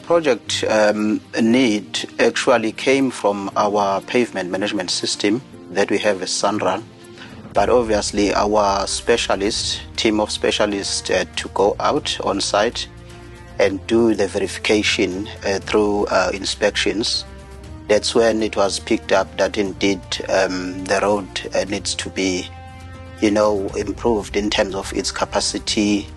project need actually came from our pavement management system that we have as SANRAL, but obviously our team of specialists had to go out on site and do the verification through inspections. That's when it was picked up that indeed the road needs to be, improved in terms of its capacity,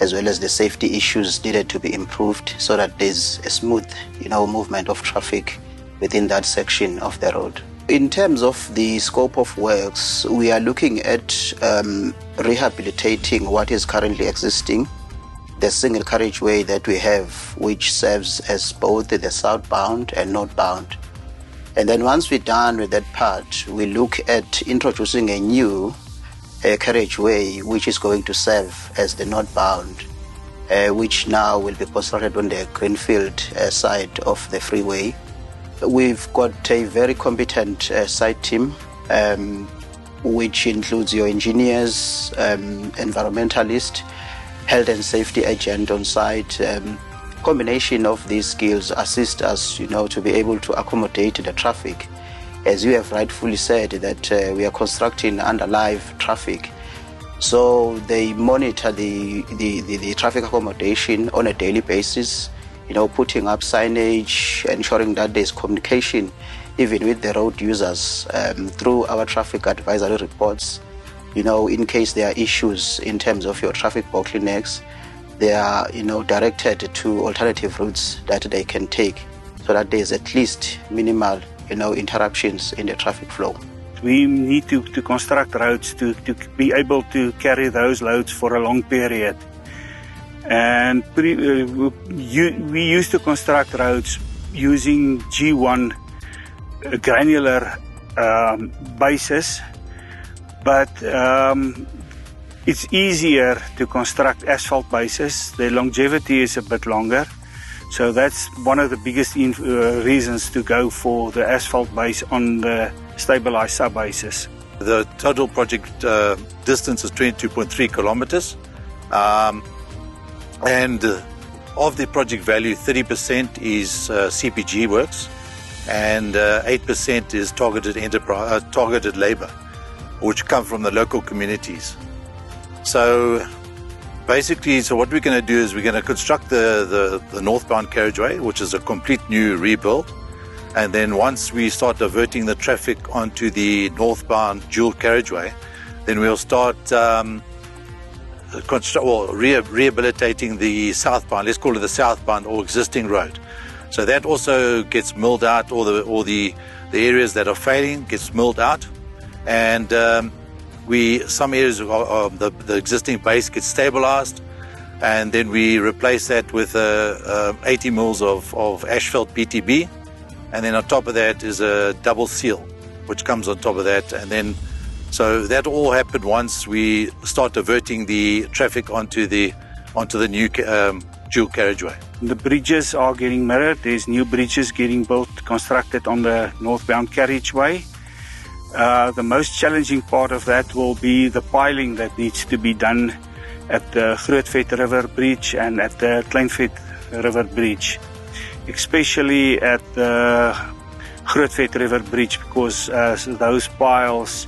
as well as the safety issues needed to be improved so that there's a smooth, movement of traffic within that section of the road. In terms of the scope of works, we are looking at rehabilitating what is currently existing, the single carriageway that we have, which serves as both the southbound and northbound. And then once we're done with that part, we look at introducing a new carriageway which is going to serve as the northbound, which now will be constructed on the greenfield side of the freeway. We've got a very competent site team, which includes your engineers, environmentalists, health and safety agent on site. Combination of these skills assist us, to be able to accommodate the traffic. As you have rightfully said, that we are constructing under live traffic. So they monitor the traffic accommodation on a daily basis, putting up signage, ensuring that there's communication even with the road users through our traffic advisory reports. In case there are issues in terms of your traffic bottlenecks, they are, directed to alternative routes that they can take so that there's at least minimal, interruptions in the traffic flow. We need to construct roads to be able to carry those loads for a long period. And we used to construct roads using G1 granular bases, but it's easier to construct asphalt bases. The longevity is a bit longer. So that's one of the biggest reasons to go for the asphalt base on the stabilized sub-bases. The total project distance is 22.3 kilometers. And of the project value, 30% is CPG works and 8% is targeted labor, which come from the local communities. So basically, what we're going to do is we're going to construct the northbound carriageway, which is a complete new rebuild. And then once we start diverting the traffic onto the northbound dual carriageway, then we'll start rehabilitating the southbound, let's call it the southbound or existing road. So that also gets milled out, all the areas that are failing gets milled out. And some areas of the existing base get stabilized, and then we replace that with 80 mils of asphalt PTB, and then on top of that is a double seal which comes on top of that. And then so that all happened once we start diverting the traffic onto the new dual carriageway. The bridges are getting mirrored. There's new bridges getting built, constructed on the northbound carriageway. The most challenging part of that will be the piling that needs to be done at the Grootvet River Bridge and at the Kleinvet River Bridge, especially at the Grootvet River Bridge, because those piles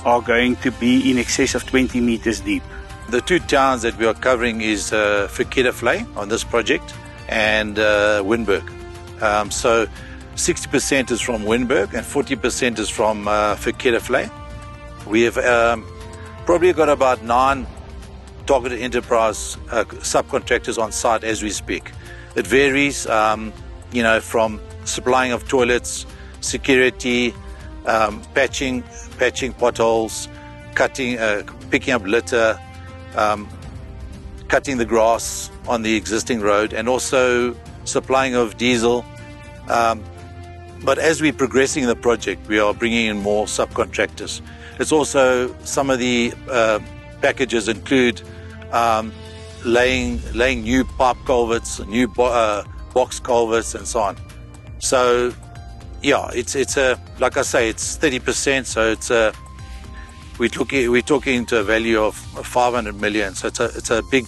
are going to be in excess of 20 meters deep. The two towns that we are covering is Verkeersvlei on this project and Winburg. So 60% is from Winburg and 40% is from Verkeersvlei. We have probably got about 9 targeted enterprise subcontractors on site as we speak. It varies, from supplying of toilets, security, patching potholes, picking up litter, cutting the grass on the existing road, and also supplying of diesel. But as we're progressing the project, we are bringing in more subcontractors. It's also, some of the packages include laying new pipe culverts, new box culverts, and so on. So, yeah, it's like I say, it's 30%. So we're talking to a value of 500 million. So it's a big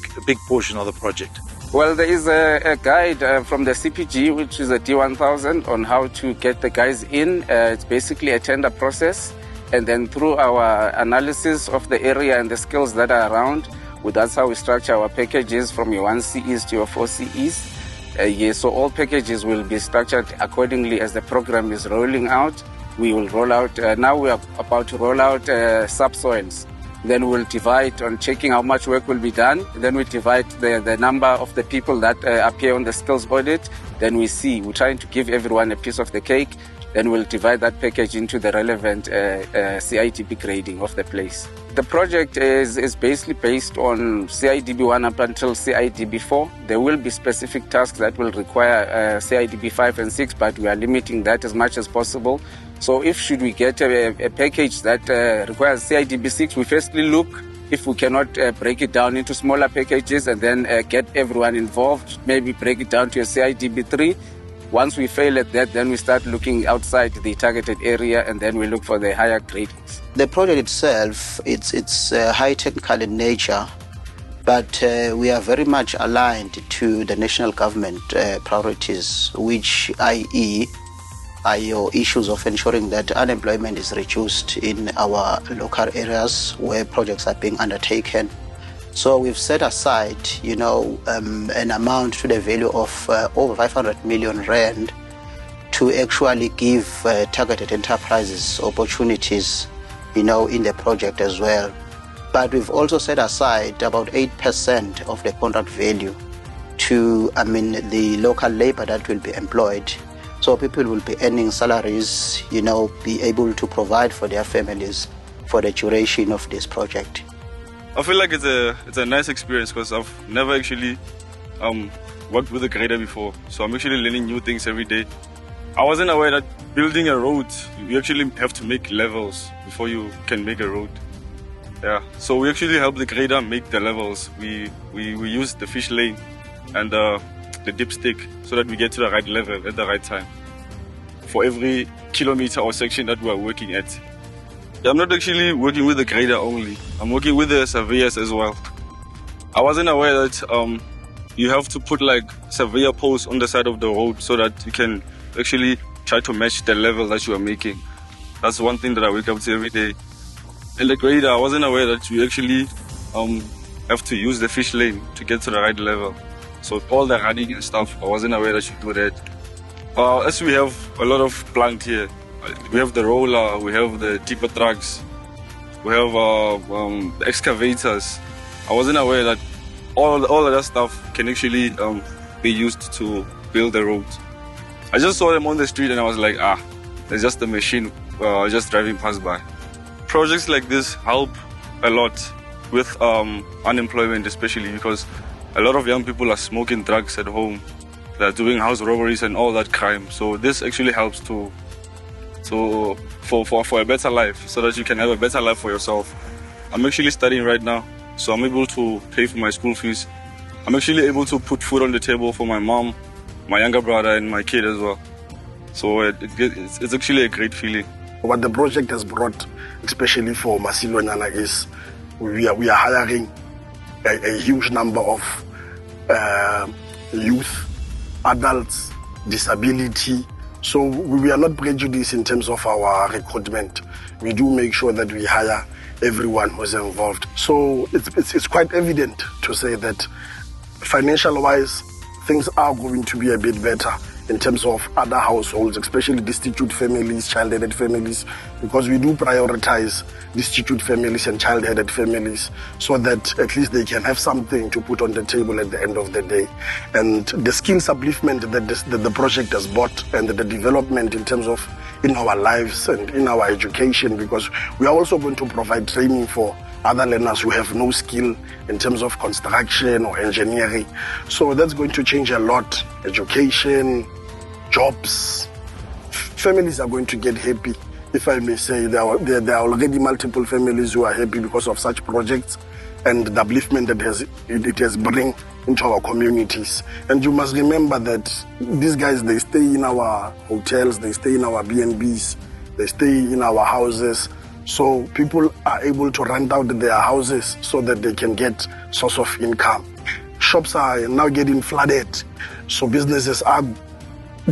portion of the project. Well, there is a guide from the CPG, which is a D1000, on how to get the guys in. It's basically a tender process. And then through our analysis of the area and the skills that are around, that's how we structure our packages from your 1CEs to your 4CEs. So all packages will be structured accordingly as the program is rolling out. We will roll out, now we are about to roll out subsoils. Then we'll divide on checking how much work will be done. Then we divide the number of the people that appear on the skills audit. Then we're trying to give everyone a piece of the cake. Then we'll divide that package into the relevant CIDB grading of the place. The project is basically based on CIDB 1 up until CIDB 4. There will be specific tasks that will require CIDB 5 and 6, but we are limiting that as much as possible. So should we get a package that requires CIDB 6, we firstly look if we cannot break it down into smaller packages and then get everyone involved, maybe break it down to a CIDB 3. Once we fail at that, then we start looking outside the targeted area and then we look for the higher gradings. The project itself, it's high technical in nature, but we are very much aligned to the national government priorities, which i.e. are your issues of ensuring that unemployment is reduced in our local areas where projects are being undertaken. So we've set aside, an amount to the value of over 500 million rand to actually give targeted enterprises opportunities, in the project as well. But we've also set aside about 8% of the contract value to, the local labor that will be employed. So people will be earning salaries, be able to provide for their families for the duration of this project. I feel like it's a nice experience because I've never actually worked with a grader before. So I'm actually learning new things every day. I wasn't aware that building a road, you actually have to make levels before you can make a road. Yeah, so we actually help the grader make the levels. We use the fish lane and the dipstick so that we get to the right level at the right time for every kilometer or section that we are working at. I'm not actually working with the grader only. I'm working with the surveyors as well. I wasn't aware that you have to put like surveyor posts on the side of the road so that you can actually try to match the level that you are making. That's one thing that I wake up to every day. And the grader, I wasn't aware that you actually have to use the fish lane to get to the right level. So all the running and stuff, I wasn't aware that you do that. As we have a lot of plant here, we have the roller, we have the tipper trucks, we have the excavators. I wasn't aware that all of that stuff can actually be used to build the roads. I just saw them on the street and I was like, there's just a machine just driving past by. Projects like this help a lot with unemployment, especially because a lot of young people are smoking drugs at home. They're doing house robberies and all that crime. So this actually helps for a better life, so that you can have a better life for yourself. I'm actually studying right now, so I'm able to pay for my school fees. I'm actually able to put food on the table for my mom, my younger brother, and my kid as well. So it's actually a great feeling. What the project has brought, especially for Masilonyana, is we are hiring a huge number of youth, adults, disability. So we are not prejudiced in terms of our recruitment. We do make sure that we hire everyone who's involved. So it's quite evident to say that financial-wise, things are going to be a bit better in terms of other households, especially destitute families, child-headed families, because we do prioritize destitute families and child-headed families so that at least they can have something to put on the table at the end of the day. And the skills upliftment that the project has brought and the development in terms of in our lives and in our education, because we are also going to provide training for other learners who have no skill in terms of construction or engineering. So that's going to change a lot. Education, jobs, families are going to get happy. If I may say, there are already multiple families who are happy because of such projects and the upliftment that it has bring into our communities. And you must remember that these guys, they stay in our hotels, they stay in our B&Bs, they stay in our houses. So people are able to rent out their houses so that they can get source of income. shops are now getting flooded, so businesses are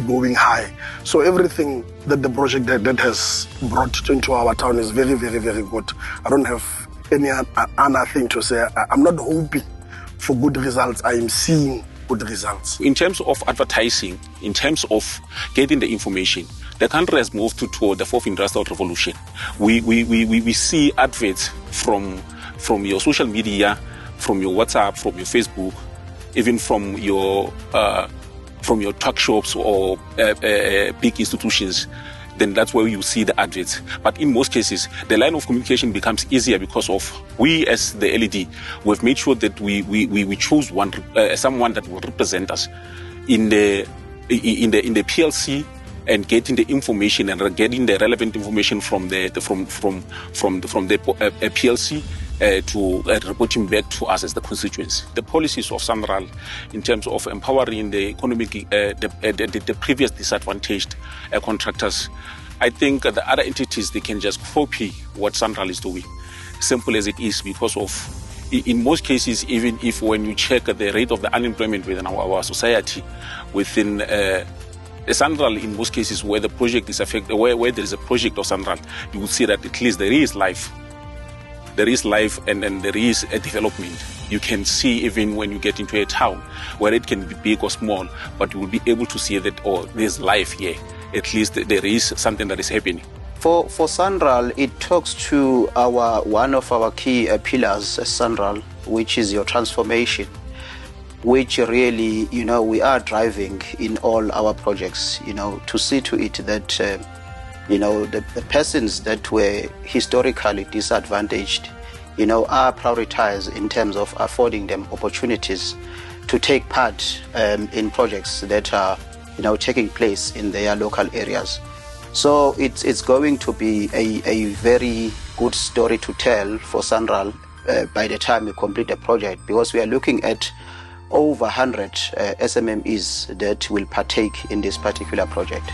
going high. So everything that the project that has brought into our town is very, very, very good. I don't have any other thing to say. I'm not hoping for good results. I am seeing good results. In terms of advertising, in terms of getting the information, the country has moved toward the fourth industrial revolution. We see adverts from your social media, from your WhatsApp, from your Facebook, even from your talk shops or big institutions. Then that's where you see the adverts. But in most cases, the line of communication becomes easier because of we as the LED, we've made sure that we choose someone that will represent us in the PLC, and getting the information and getting the relevant information from the PLC to reporting back to us as the constituents. The policies of SANRAL in terms of empowering the economic, the previous disadvantaged contractors, I think the other entities, they can just copy what SANRAL is doing, simple as it is, because of, in most cases, even if when you check the rate of the unemployment within our society, within SANRAL, in most cases where the project is affected, where there is a project of SANRAL, you will see that at least there is life. There is life and there is a development. You can see even when you get into a town, where it can be big or small, but you will be able to see that, oh, there's life here. At least there is something that is happening. For SANRAL, it talks to one of our key pillars as SANRAL, which is your transformation, which really, we are driving in all our projects, to see to it that the persons that were historically disadvantaged, are prioritized in terms of affording them opportunities to take part in projects that are, taking place in their local areas. So it's going to be a very good story to tell for SANRAL by the time we complete the project, because we are looking at over 100 SMMEs that will partake in this particular project.